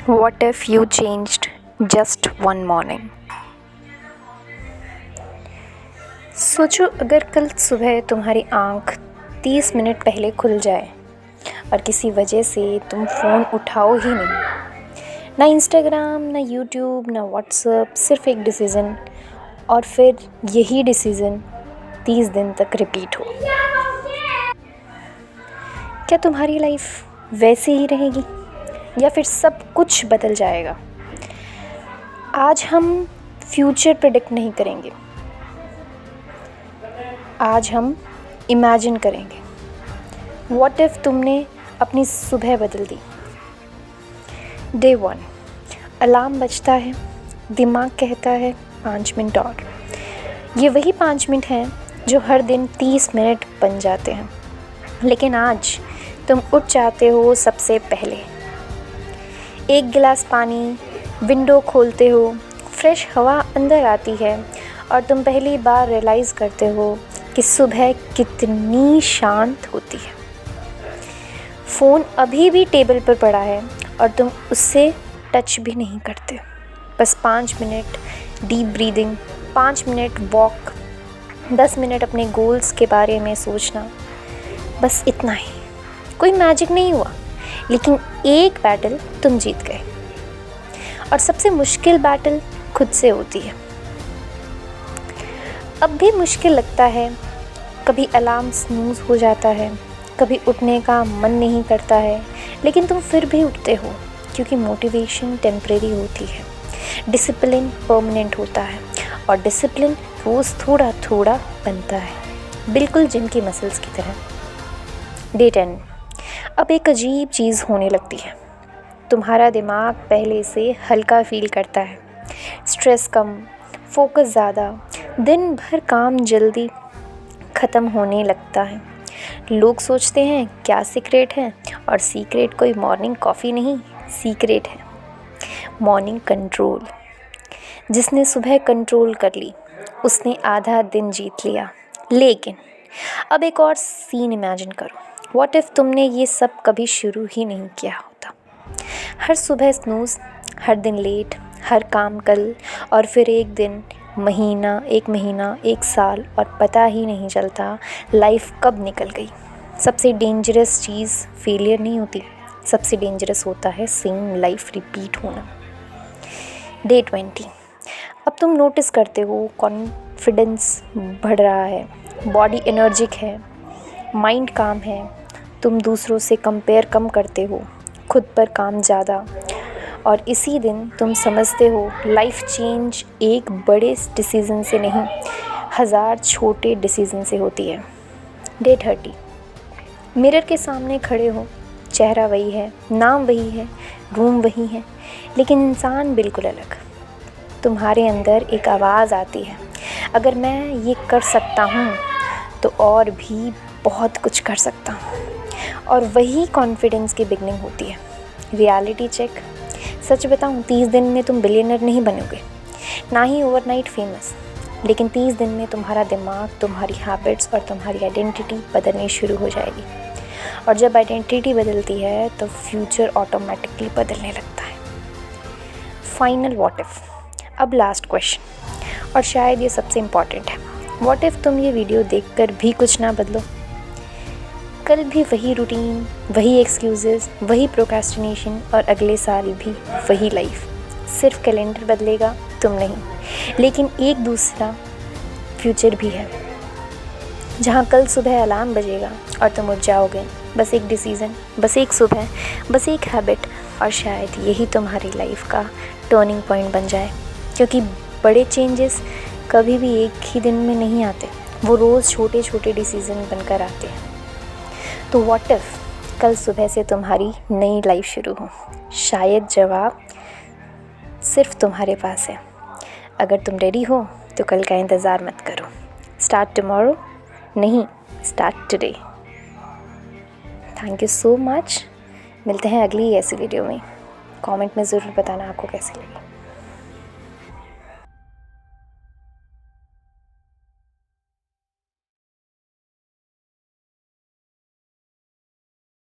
What if you changed just one morning? सोचो अगर कल सुबह तुम्हारी आँख 30 मिनट पहले खुल जाए और किसी वजह से तुम फ़ोन उठाओ ही नहीं। ना इंस्टाग्राम, ना यूट्यूब, ना व्हाट्सएप, सिर्फ एक डिसीज़न, और फिर यही डिसीज़न 30 दिन तक रिपीट हो। क्या तुम्हारी लाइफ वैसे ही रहेगी या फिर सब कुछ बदल जाएगा? आज हम फ्यूचर प्रेडिक्ट नहीं करेंगे, आज हम इमेजिन करेंगे। व्हाट इफ़ तुमने अपनी सुबह बदल दी? डे 1, अलार्म बजता है, दिमाग कहता है 5 मिनट और। ये वही 5 मिनट हैं जो हर दिन 30 मिनट बन जाते हैं। लेकिन आज तुम उठ जाते हो सबसे पहले। एक गिलास पानी, विंडो खोलते हो, फ्रेश हवा अंदर आती है और तुम पहली बार रियलाइज़ करते हो कि सुबह कितनी शांत होती है। फ़ोन अभी भी टेबल पर पड़ा है और तुम उससे टच भी नहीं करते। बस 5 minute deep breathing, 5 minute walk, 10 minute अपने गोल्स के बारे में सोचना, बस इतना ही। कोई मैजिक नहीं हुआ, लेकिन एक बैटल तुम जीत गए। और सबसे मुश्किल बैटल खुद से होती है। अब भी मुश्किल लगता है, कभी अलार्म स्नूज़ हो जाता है, कभी उठने का मन नहीं करता है, लेकिन तुम फिर भी उठते हो क्योंकि मोटिवेशन टेम्परेरी होती है, डिसिप्लिन परमानेंट होता है और डिसिप्लिन रोज़ थोड़ा थोड़ा बनता है, बिल्कुल जिम की मसल्स की तरह। डे 10, अब एक अजीब चीज़ होने लगती है। तुम्हारा दिमाग पहले से हल्का फील करता है, स्ट्रेस कम, फोकस ज़्यादा, दिन भर काम जल्दी ख़त्म होने लगता है। लोग सोचते हैं क्या सीक्रेट है, और सीक्रेट कोई मॉर्निंग कॉफ़ी नहीं, सीक्रेट है मॉर्निंग कंट्रोल। जिसने सुबह कंट्रोल कर ली उसने आधा दिन जीत लिया। लेकिन अब एक और सीन इमेजिन करो। व्हाट इफ़ तुमने ये सब कभी शुरू ही नहीं किया होता? हर सुबह स्नूज़, हर दिन लेट, हर काम कल, और फिर एक दिन, एक महीना, एक साल, और पता ही नहीं चलता लाइफ कब निकल गई। सबसे डेंजरस चीज़ फेलियर नहीं होती, सबसे डेंजरस होता है सेम लाइफ रिपीट होना। डे 20, अब तुम नोटिस करते हो कॉन्फिडेंस बढ़ रहा है, बॉडी एनर्जिक है, माइंड काम है, तुम दूसरों से कंपेयर कम करते हो, खुद पर काम ज़्यादा। और इसी दिन तुम समझते हो लाइफ चेंज एक बड़े डिसीज़न से नहीं, 1000 छोटे डिसीज़न से होती है। डे 30, मिरर के सामने खड़े हो, चेहरा वही है, नाम वही है, रूम वही है, लेकिन इंसान बिल्कुल अलग। तुम्हारे अंदर एक आवाज़ आती है, अगर मैं ये कर सकता हूँ तो और भी बहुत कुछ कर सकता हूँ। और वही कॉन्फिडेंस की बिगनिंग होती है। रियलिटी चेक, सच बताऊँ, 30 दिन में तुम बिलियनर नहीं बनोगे, ना ही ओवरनाइट फेमस, लेकिन 30 दिन में तुम्हारा दिमाग, तुम्हारी हैबिट्स और तुम्हारी आइडेंटिटी बदलनी शुरू हो जाएगी। और जब आइडेंटिटी बदलती है तो फ्यूचर ऑटोमेटिकली बदलने लगता है। फाइनल व्हाट इफ़, अब लास्ट क्वेश्चन, और शायद ये सबसे इम्पॉर्टेंट है। व्हाट इफ़ तुम ये वीडियो देखकर भी कुछ ना बदलो? कल भी वही रूटीन, वही एक्सक्यूज़ेस, वही प्रोक्रेस्टिनेशन, और अगले साल भी वही लाइफ। सिर्फ कैलेंडर बदलेगा, तुम नहीं, लेकिन एक दूसरा फ्यूचर भी है, जहाँ कल सुबह अलार्म बजेगा और तुम उठ जाओगे। बस एक डिसीज़न, बस एक सुबह, बस एक हैबिट, और शायद यही तुम्हारी लाइफ का टर्निंग पॉइंट बन जाए। क्योंकि बड़े चेंजेस कभी भी एक ही दिन में नहीं आते, वो रोज़ छोटे छोटे डिसीज़न बनकर आते हैं। तो व्हाट इफ़ कल सुबह से तुम्हारी नई लाइफ शुरू हो? शायद जवाब सिर्फ तुम्हारे पास है। अगर तुम रेडी हो तो कल का इंतज़ार मत करो। स्टार्ट टुमारो नहीं, start today. Thank you so much. मिलते हैं अगली ऐसी वीडियो में। कमेंट में ज़रूर बताना आपको कैसी लगी।